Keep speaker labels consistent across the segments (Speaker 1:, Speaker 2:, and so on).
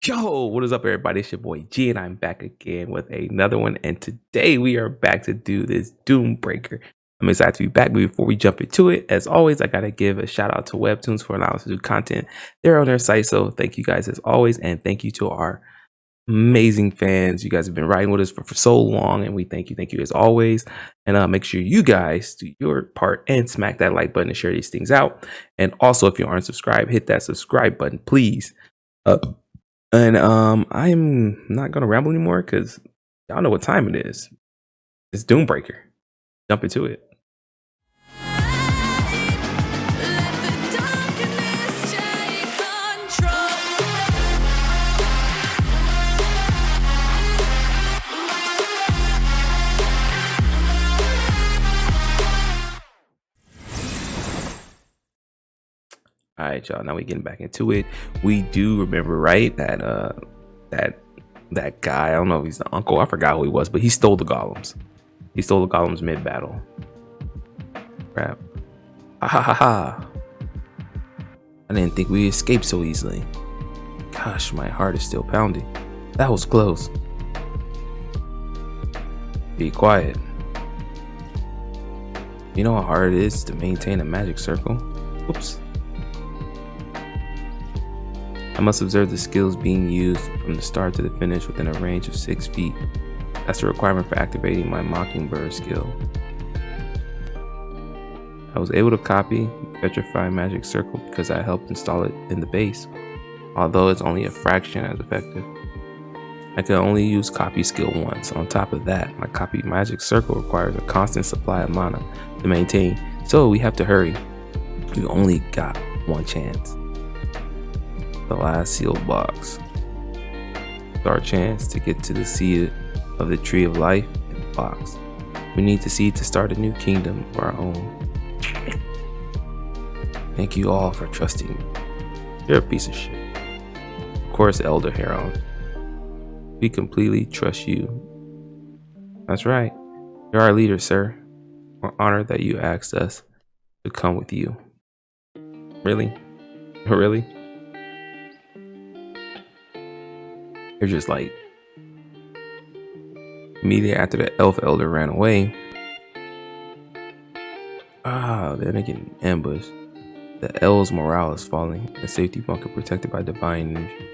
Speaker 1: Yo, what is up, everybody? It's your boy G, and I'm back again with another one. And today we are back to do this DoomBreaker. I'm excited to be back. But before we jump into it, as always, I gotta give a shout out to Webtoons for allowing us to do content there on their site. So thank you guys as always, and thank you to our amazing fans. You guys have been riding with us for so long, and we thank you as always. And make sure you guys do your part and smack that like button to share these things out. And also, if you aren't subscribed, hit that subscribe button, please. I'm not gonna ramble anymore because y'all know what time it is. It's DoomBreaker. Jump into it. All right, y'all. Now we getting back into it. We do remember, right, that guy. I don't know if he's the uncle. I forgot who he was, but he stole the golems. He stole the golems mid-battle. Crap. Ha ha ha ha. I didn't think we escaped so easily. Gosh, my heart is still pounding. That was close. Be quiet. You know how hard it is to maintain a magic circle? Oops. I must observe the skills being used from the start to the finish within a range of 6 feet. That's the requirement for activating my Mockingbird skill. I was able to copy the Petrify Magic Circle because I helped install it in the base, although it's only a fraction as effective. I can only use copy skill once. On top of that, my copy magic circle requires a constant supply of mana to maintain, so we have to hurry. We only got one chance. The last sealed box. It's our chance to get to the seed of the tree of life in the box. We need the seed to start a new kingdom of our own. Thank you all for trusting me. You're a piece of shit. Of course, Elder Heron. We completely trust you. That's right. You're our leader, sir. We're honored that you asked us to come with you. Really? Really? You're just like, immediately after the elf elder ran away, they're getting ambushed. The elves' morale is falling. The safety bunker protected by divine energy.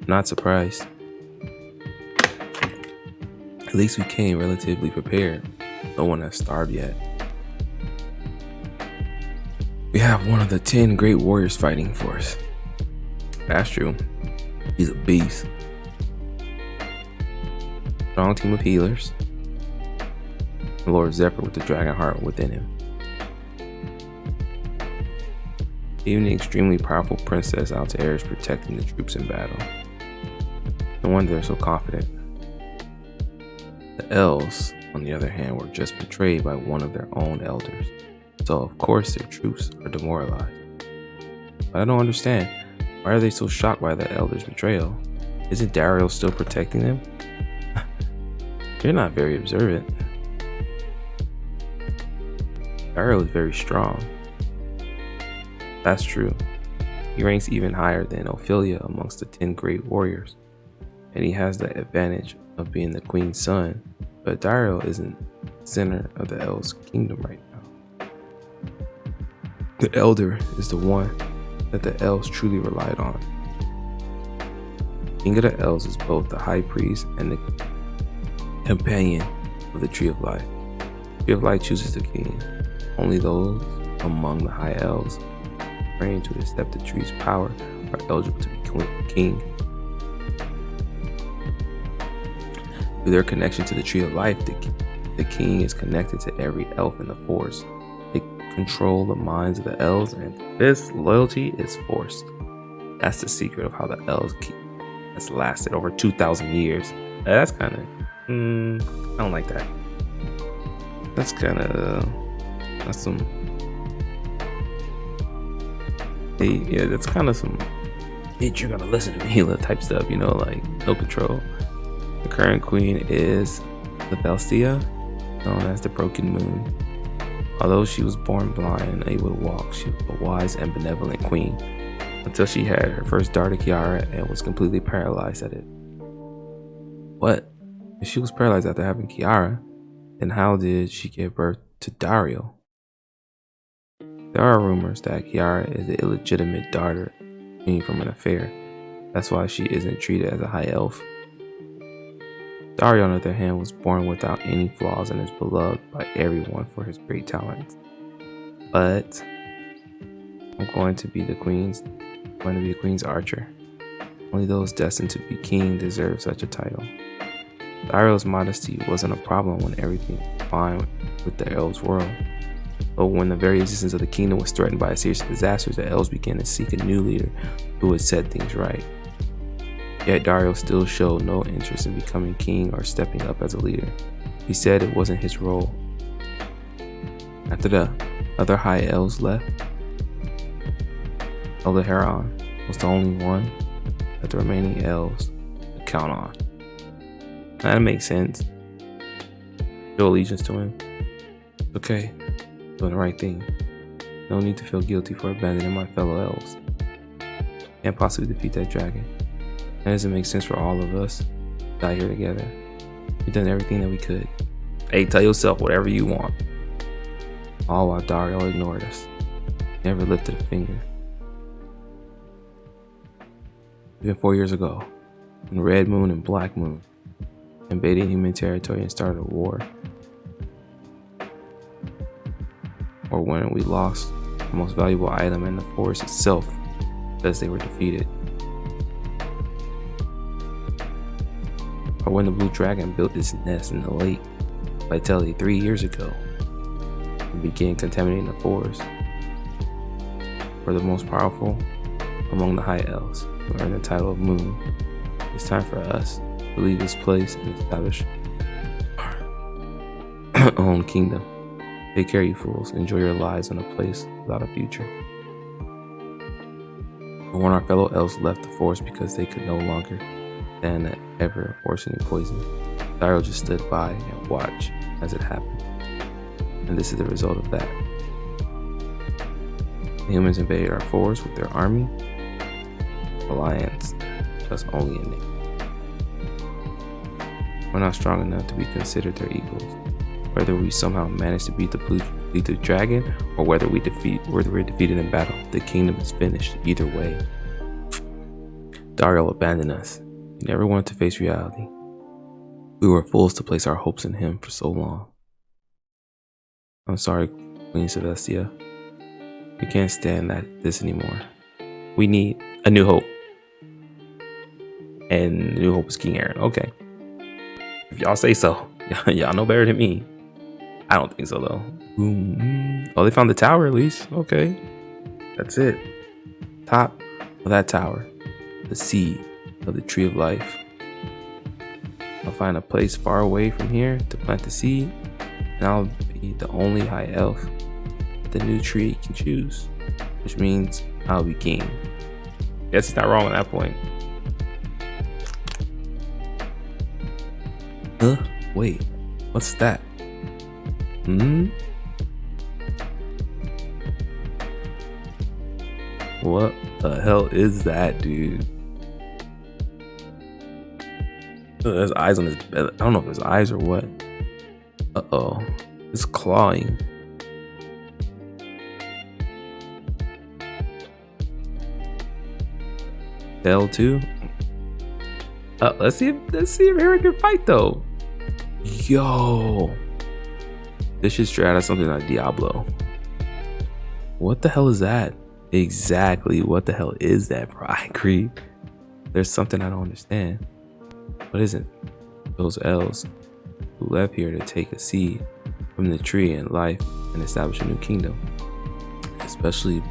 Speaker 1: Not surprised. At least we came relatively prepared. No one has starved yet. We have one of the 10 great warriors fighting for us. That's true. He's a beast. Strong team of healers. Lord Zephyr with the dragon heart within him. Even the extremely powerful princess Altair is protecting the troops in battle. No wonder they're so confident. The elves, on the other hand, were just betrayed by one of their own elders. So of course their troops are demoralized. But I don't understand. Why are they so shocked by the elder's betrayal? Isn't Daryl still protecting them? You're not very observant. Daryl is very strong. That's true. He ranks even higher than Ophelia amongst the 10 great warriors. And he has the advantage of being the queen's son. But Daryl isn't the center of the elves' kingdom right now. The elder is the one that the elves truly relied on. King of the elves is both the high priest and the companion of the tree of life. The tree of life chooses the king. Only those among the high elves praying to accept the tree's power are eligible to be king. Through their connection to the tree of life, the king is connected to every elf in the forest. They control the minds of the elves, and this loyalty is forced. That's the secret of how the elves has lasted over 2,000 years. That's kind of I don't like that. That's kind of that's some that's kind of some you're gonna listen to me type stuff, like no control. The current queen is the Belcia, known as the Broken Moon. Although she was born blind and unable to walk, she was a wise and benevolent queen. until she had her first dart at Kiara and was completely paralyzed at it. What? If she was paralyzed after having Kiara, then how did she give birth to Dario? There are rumors that Kiara is the illegitimate daughter, meaning from an affair. That's why she isn't treated as a high elf. Dario, on the other hand, was born without any flaws and is beloved by everyone for his great talents. But I'm going to be the queen's archer. Only those destined to be king deserve such a title. Dario's modesty wasn't a problem when everything was fine with the elves' world. But when the very existence of the kingdom was threatened by a series of disasters, the elves began to seek a new leader who would set things right. Yet Dario still showed no interest in becoming king or stepping up as a leader. He said it wasn't his role. After the other high elves left, Elder Heron was the only one that the remaining elves could count on. That makes sense. Show allegiance to him. Okay, doing the right thing. No need to feel guilty for abandoning my fellow elves. Can't possibly defeat that dragon. That doesn't make sense for all of us to die here together. We've done everything that we could. Hey, tell yourself whatever you want. All while Dario ignored us. Never lifted a finger. Even 4 years ago, when Red Moon and Black Moon invaded human territory and started a war. Or when we lost the most valuable item in the forest itself because they were defeated. Or when the Blue Dragon built its nest in the lake Vitality 3 years ago and began contaminating the forest. Or the most powerful among the High Elves who earned the title of Moon. It's time for us to leave this place and establish our own kingdom. Take care, you fools. Enjoy your lives in a place without a future. But when our fellow elves left the forest because they could no longer stand that ever worsening poison, Dario just stood by and watched as it happened. And this is the result of that. The humans invaded our forest with their army. Alliance, that's only a name. We're not strong enough to be considered their equals. Whether we somehow manage to beat the dragon, or whether we're defeated in battle, the kingdom is finished. Either way, Dario abandoned us. He never wanted to face reality. We were fools to place our hopes in him for so long. I'm sorry, Queen Celestia. We can't stand this anymore. We need a new hope. And New Hope is King Aaron. Okay. If y'all say so. Y'all know better than me. I don't think so, though. Oh, they found the tower, at least. Okay. That's it. Top of that tower. The seed of the tree of life. I'll find a place far away from here to plant the seed. And I'll be the only high elf that the new tree can choose. Which means I'll be king. Guess it's not wrong at that point. Wait, what's that? What the hell is that, dude? There's eyes on his belly. I don't know if there's eyes or what. Uh-oh. It's clawing. L2? Let's see if Aaron can fight though. Yo, this should straight out of something like Diablo. What the hell is that? Exactly, what the hell is that, bro? I agree. There's something I don't understand. What is it? Those elves who left here to take a seed from the tree in life and establish a new kingdom, especially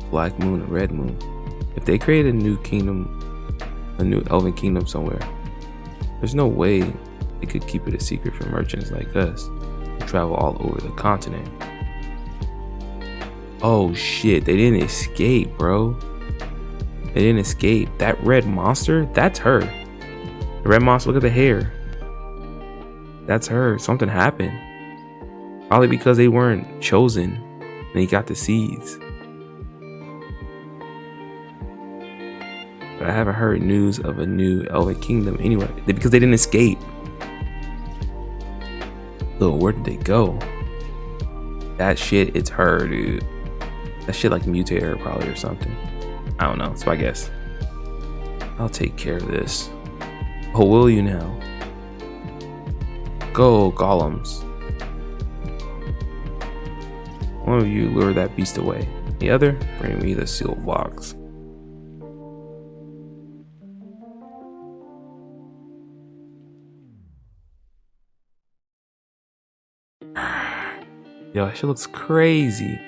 Speaker 1: Black Moon and Red Moon. If they create a new kingdom, a new elven kingdom somewhere, there's no way they could keep it a secret from merchants like us who travel all over the continent. Oh shit, they didn't escape, bro. They didn't escape. That red monster, that's her. The red monster, look at the hair. That's her. Something happened. Probably because they weren't chosen and he got the seeds. but I haven't heard news of a new Elven kingdom anywhere because they didn't escape. So where did they go? That shit, it's her, dude. That shit like mutated her probably or something. I don't know. So I guess I'll take care of this. Oh, will you now? Go, golems. One of you lure that beast away. The other, bring me the sealed box. Yo, that shit looks crazy.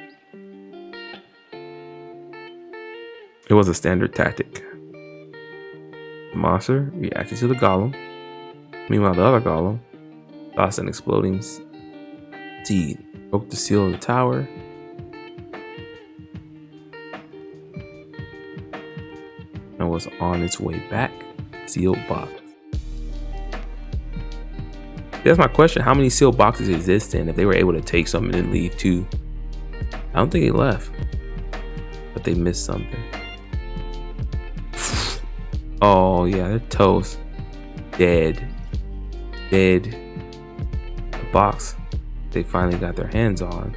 Speaker 1: It was a standard tactic. The monster reacted to the golem. Meanwhile, the other golem tossed an exploding seed, broke the seal of the tower, and was on its way back. Sealed box. That's my question. How many sealed boxes exist then if they were able to take something and leave too? I don't think they left, but they missed something. Oh yeah, they're toast. Dead. The box they finally got their hands on.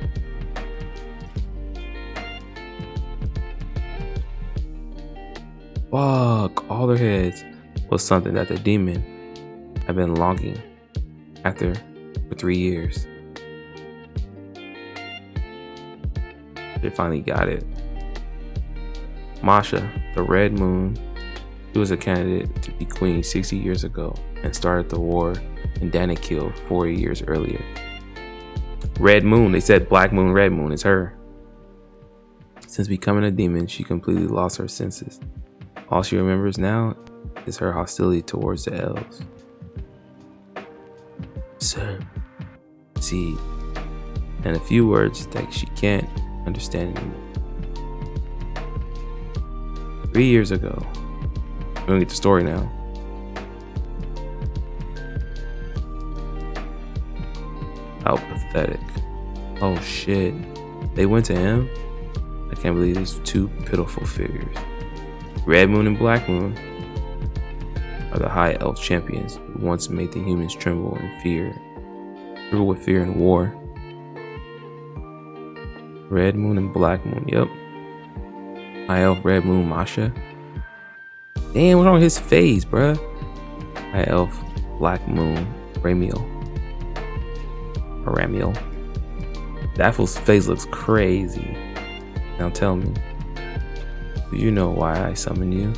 Speaker 1: Fuck, all their heads was something that the demon had been longing after for 3 years. They finally got it. Masha, the Red Moon, she was a candidate to be queen 60 years ago and started the war in Danakil 40 years earlier. Red Moon, they said Black Moon, Red Moon, it's her. Since becoming a demon, she completely lost her senses. All she remembers now is her hostility towards the elves. Sir, see, and a few words that she can't understand anymore. 3 years ago, we're gonna get the story now. How pathetic. Oh shit, they went to him? I can't believe these two pitiful figures. Red Moon and Black Moon are the high elf champions who once made the humans tremble in fear, through with fear and war. Red Moon and Black Moon, yep. High elf Red Moon Masha. Damn, what's wrong with his face, bruh? High elf Black Moon Ramiel. That fool's face looks crazy. Now tell me, do you know why I summoned you?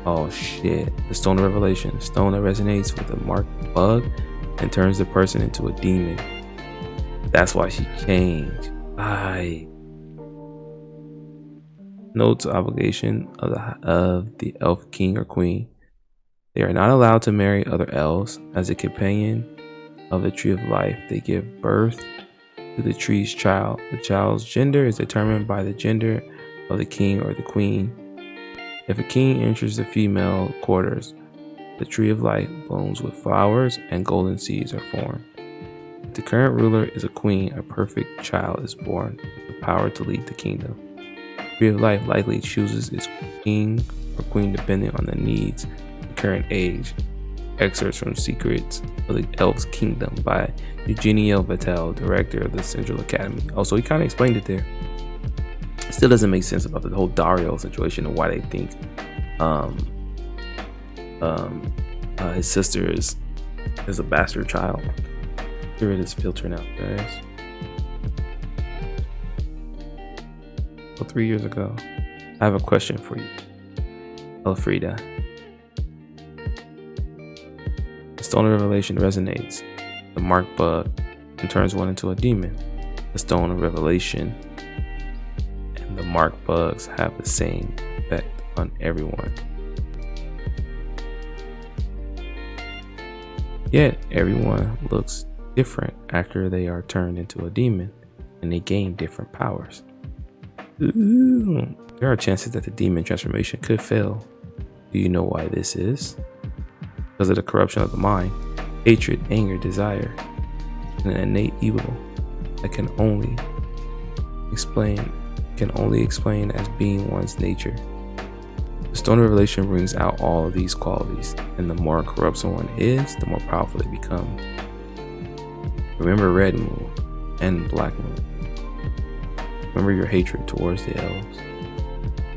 Speaker 1: Oh shit, the Stone of Revelation. Stone that resonates with the marked bug and turns the person into a demon. That's why she changed. Notes obligation of the elf king or queen. They are not allowed to marry other elves. As a companion of the tree of life, they give birth to the tree's child. The child's gender is determined by the gender of the king or the queen. If a king enters the female quarters, the tree of life blooms with flowers and golden seeds are formed. If the current ruler is a queen, a perfect child is born with the power to lead the kingdom. The tree of life likely chooses its king or queen depending on the needs and current age. Excerpts from Secrets of the Elf's Kingdom by Eugenio Vitale, director of the Central Academy. Also, he kind of explained it there. It still doesn't make sense about the whole Dario situation and why they think his sister is a bastard child. Here it is filtering out, guys. So 3 years ago, I have a question for you, Elfrida. The Stone of Revelation resonates the marked bug and turns one into a demon. The Stone of Revelation and the marked bugs have the same effect on everyone. Yet everyone looks different after they are turned into a demon and they gain different powers. Ooh, there are chances that the demon transformation could fail. Do you know why this is? Because of the corruption of the mind, hatred, anger, desire, and an innate evil that can only explain as being one's nature. The Stone of Revelation brings out all of these qualities, and the more corrupt someone is, the more powerful they become. Remember Red Moon and Black Moon. Remember your hatred towards the elves.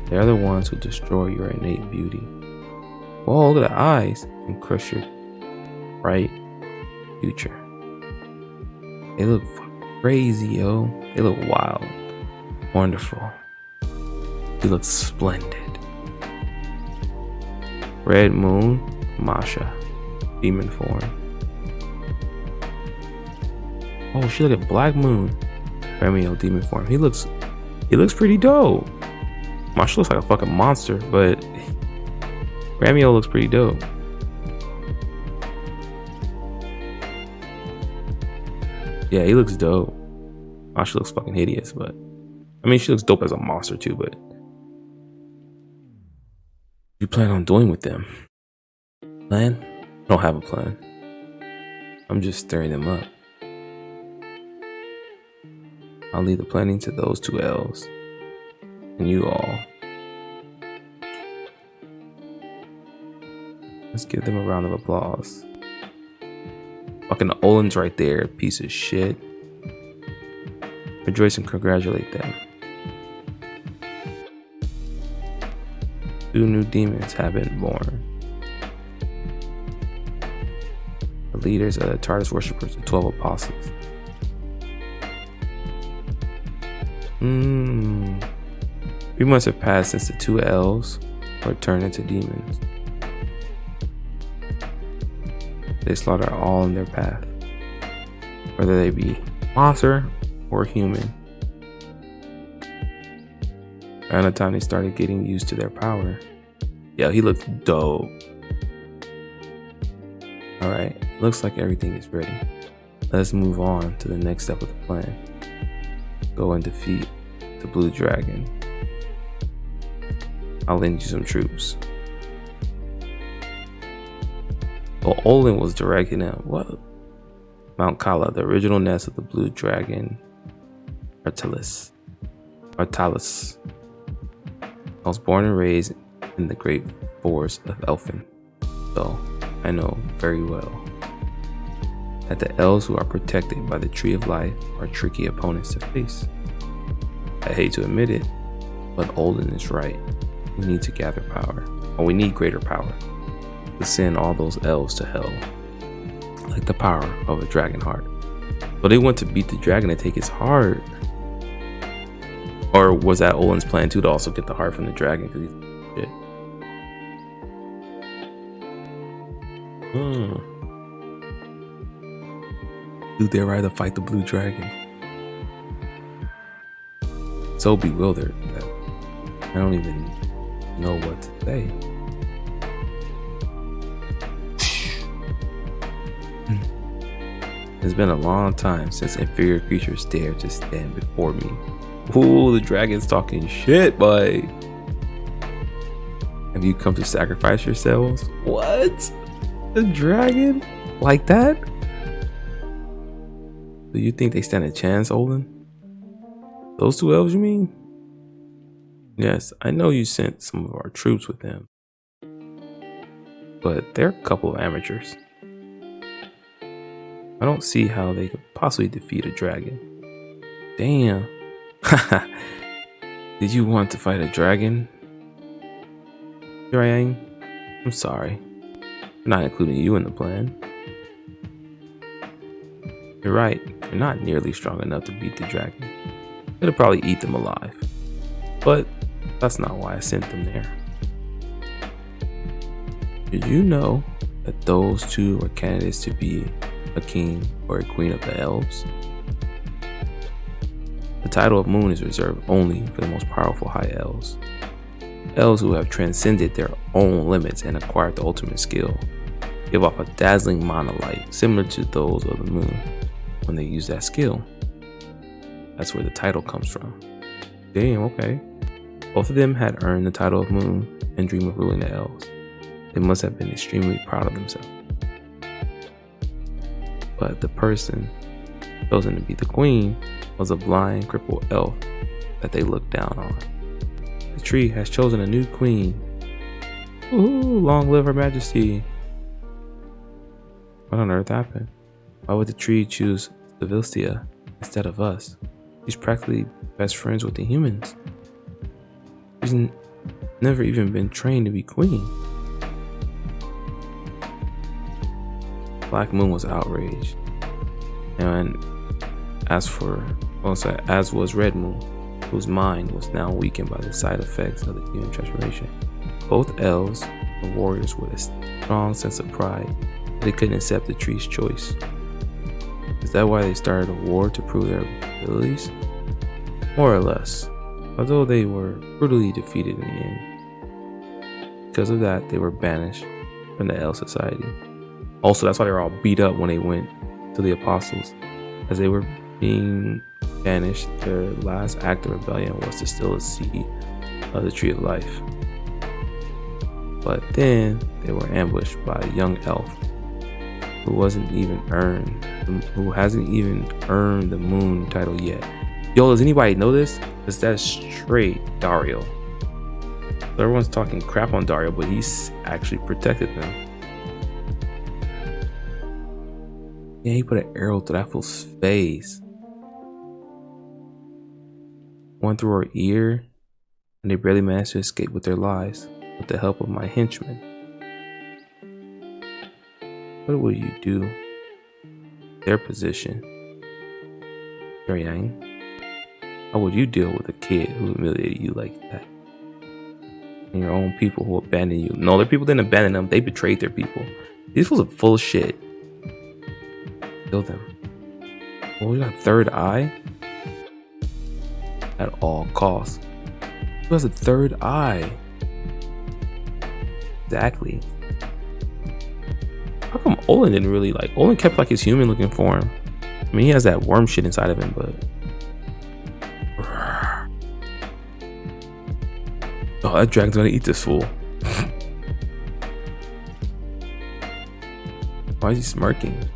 Speaker 1: They are the ones who destroy your innate beauty. Whoa, look at the eyes and crush your bright future. They look crazy, yo. They look wild, wonderful. You look splendid. Red Moon, Masha, demon form. Oh, she look at Black Moon, Ramiel, demon form. He looks pretty dope. Masha looks like a fucking monster, but Ramiel looks pretty dope. Yeah, he looks dope. Masha looks fucking hideous, but I mean, she looks dope as a monster too, but you plan on doing with them? Plan? I don't have a plan. I'm just stirring them up. I'll leave the planning to those two elves and you all. Let's give them a round of applause. Fucking Olin's right there, piece of shit. Rejoice and congratulate them. 2 new demons have been born. The leaders of the TARDIS worshippers, the 12 apostles. 3 months have passed since the 2 elves were turned into demons. They slaughter all in their path, whether they be monster or human. Around the time they started getting used to their power. Yo, he looks dope. Alright, looks like everything is ready. Let's move on to the next step of the plan. Go and defeat the blue dragon. I'll lend you some troops. Well, Olin was directing him. What? Mount Kala, the original nest of the blue dragon Artalis. I was born and raised in the great forest of Elven, so I know very well that the elves who are protected by the Tree of Life are tricky opponents to face. I hate to admit it, but Olin is right. We need to gather power, or we need greater power, to send all those elves to hell, like the power of a dragon heart. But they want to beat the dragon and take his heart. Or was that Olin's plan too, to also get the heart from the dragon? Because he's shit. Dude, they're ready to fight the blue dragon. So bewildered that I don't even know what to say. It's been a long time since inferior creatures dared to stand before me. Ooh, the dragon's talking shit, boy. Have you come to sacrifice yourselves? What? The dragon? Like that? Do you think they stand a chance, Olin? Those 2 elves, you mean? Yes, I know you sent some of our troops with them, but they're a couple of amateurs. I don't see how they could possibly defeat a dragon. Damn. Did you want to fight a dragon? Dragon? I'm sorry. I'm not including you in the plan. You're right. You're not nearly strong enough to beat the dragon. It'll probably eat them alive. But that's not why I sent them there. Did you know that those 2 were candidates to be a king or a queen of the elves? The title of Moon is reserved only for the most powerful high elves. Elves who have transcended their own limits and acquired the ultimate skill give off a dazzling monolight similar to those of the moon when they use that skill. That's where the title comes from. Damn, okay. Both of them had earned the title of Moon and dream of ruling the elves. They must have been extremely proud of themselves. But the person chosen to be the queen was a blind, crippled elf that they looked down on. The tree has chosen a new queen, Ooh, long live Her Majesty. What on earth happened? Why would the tree choose Civilstia instead of us? She's practically best friends with the humans. She's never even been trained to be queen. Black Moon was outraged, and as was Red Moon, whose mind was now weakened by the side effects of the human transformation. Both elves were warriors with a strong sense of pride, but they couldn't accept the tree's choice. Is that why they started a war to prove their abilities? More or less, although they were brutally defeated in the end. Because of that, they were banished from the Elf Society. Also, that's why they were all beat up when they went to the Apostles. As they were being banished, their last act of rebellion was to steal a seed of the Tree of Life. But then they were ambushed by a young elf who hasn't even earned the moon title yet. Yo, does anybody know this? Because that's straight Dario. So everyone's talking crap on Dario, but he's actually protected them. Yeah, he put an arrow through that fool's face. One through her ear, and they barely managed to escape with their lives with the help of my henchmen. What would you do? Their position. Yang, how would you deal with a kid who humiliated you like that? And your own people who abandoned you. No, their people didn't abandon them, they betrayed their people. These fools are full of shit. Kill them. Oh, you got a third eye? At all costs. Who has a third eye? Exactly. How come Olin didn't really Olin kept his human looking form? I mean, he has that worm shit inside of him, but oh, that dragon's gonna eat this fool. Why is he smirking?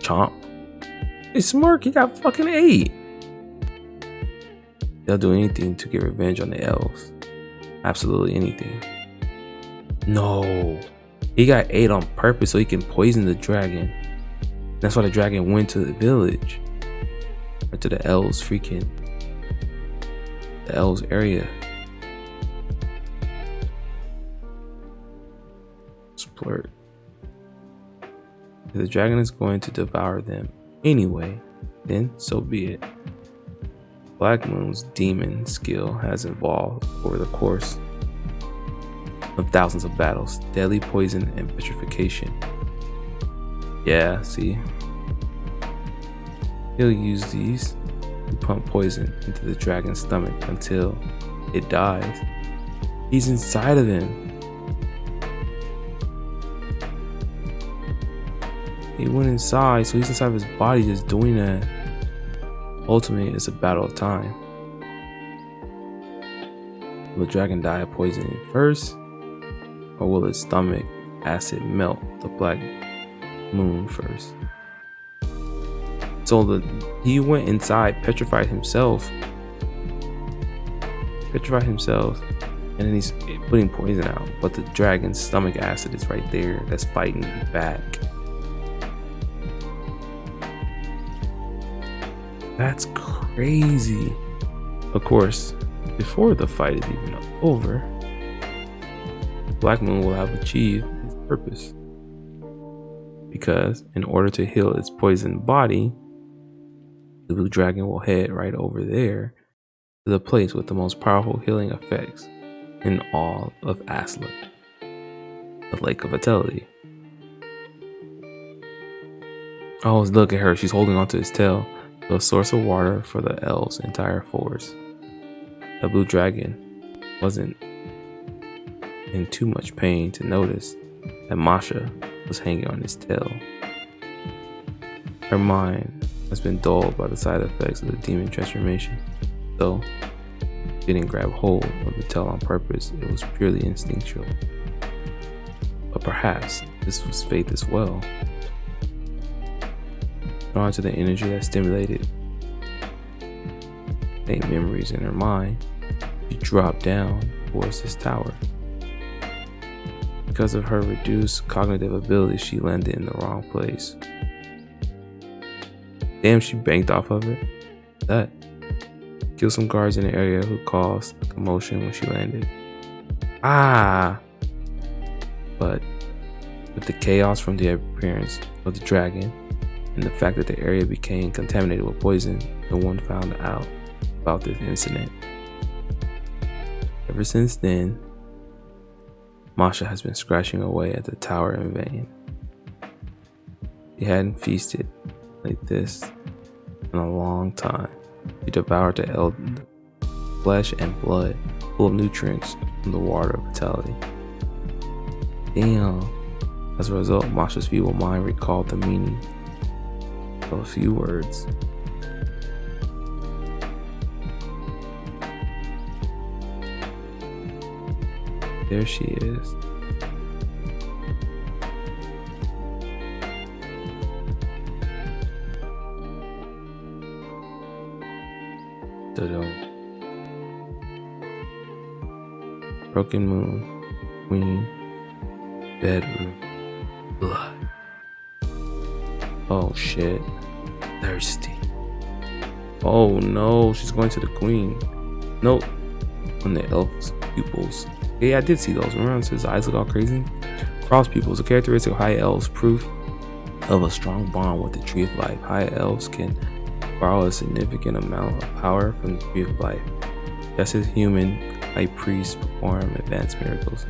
Speaker 1: Chomp. He smirk, he got fucking 8. They'll do anything to get revenge on the elves. Absolutely anything. No. He got 8 on purpose so he can poison the dragon. That's why the dragon went to the village. Or to the elves area. Splurt. If the dragon is going to devour them anyway, then so be it. Black Moon's demon skill has evolved over the course of thousands of battles, deadly poison and petrification. Yeah, see? He'll use these to pump poison into the dragon's stomach until it dies. He's inside of him. He went inside, so he's inside of his body just doing that. Ultimately, it's a battle of time. Will the dragon die of poisoning first? Or will its stomach acid melt the Black Moon first? So he went inside, petrified himself, and then he's putting poison out. But the dragon's stomach acid is right there, that's fighting back. That's crazy. Of course, before the fight is even over, Black Moon will have achieved its purpose. Because in order to heal its poisoned body, the blue dragon will head right over there to the place with the most powerful healing effects in all of Asla, the Lake of Vitality. Oh, look at her. She's holding onto his tail, the source of water for the elves' entire forest. The blue dragon wasn't in too much pain to notice that Masha was hanging on his tail. Her mind has been dulled by the side effects of the demon transformation, though she didn't grab hold of the tail on purpose. It was purely instinctual. But perhaps this was faith as well. Drawn to the energy that stimulated faint memories in her mind, she dropped down towards this tower. Because of her reduced cognitive ability, she landed in the wrong place. Damn, she banked off of it. That killed some guards in the area who caused a commotion when she landed. But with the chaos from the appearance of the dragon and the fact that the area became contaminated with poison, no one found out about this incident. Ever since then, Masha has been scratching away at the tower in vain. She hadn't feasted like this in a long time. She devoured the Elven flesh and blood, full of nutrients from the water of vitality. Damn. As a result, Masha's feeble mind recalled the meaning of a few words. There she is. Broken moon, queen, bedroom. Ugh. Oh shit. Thirsty. Oh no, she's going to the queen. Nope. On the elf's pupils. Yeah, I did see those. Remember, his eyes look all crazy? Cross pupils, a characteristic of high elves, proof of a strong bond with the tree of life. High elves can borrow a significant amount of power from the tree of life. Just as human high priests perform advanced miracles.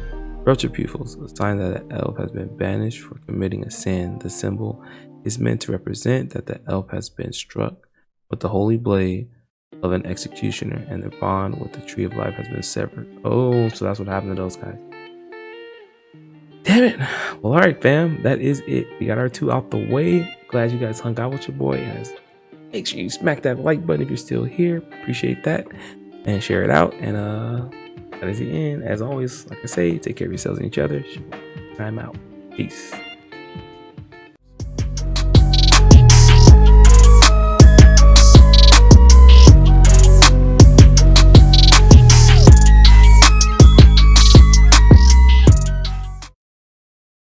Speaker 1: Ruptured pupils, a sign that an elf has been banished for committing a sin. The symbol is meant to represent that the elf has been struck with the holy blade of an executioner and their bond with the tree of life has been severed. Oh, so that's what happened to those guys. Damn it. Well, all right, fam. That is it. We got our 2 out the way. Glad you guys hung out with your boy. Guys, make sure you smack that like button if you're still here. Appreciate that. And share it out. And that is the end. As always, like I say, take care of yourselves and each other. I'm out. Peace.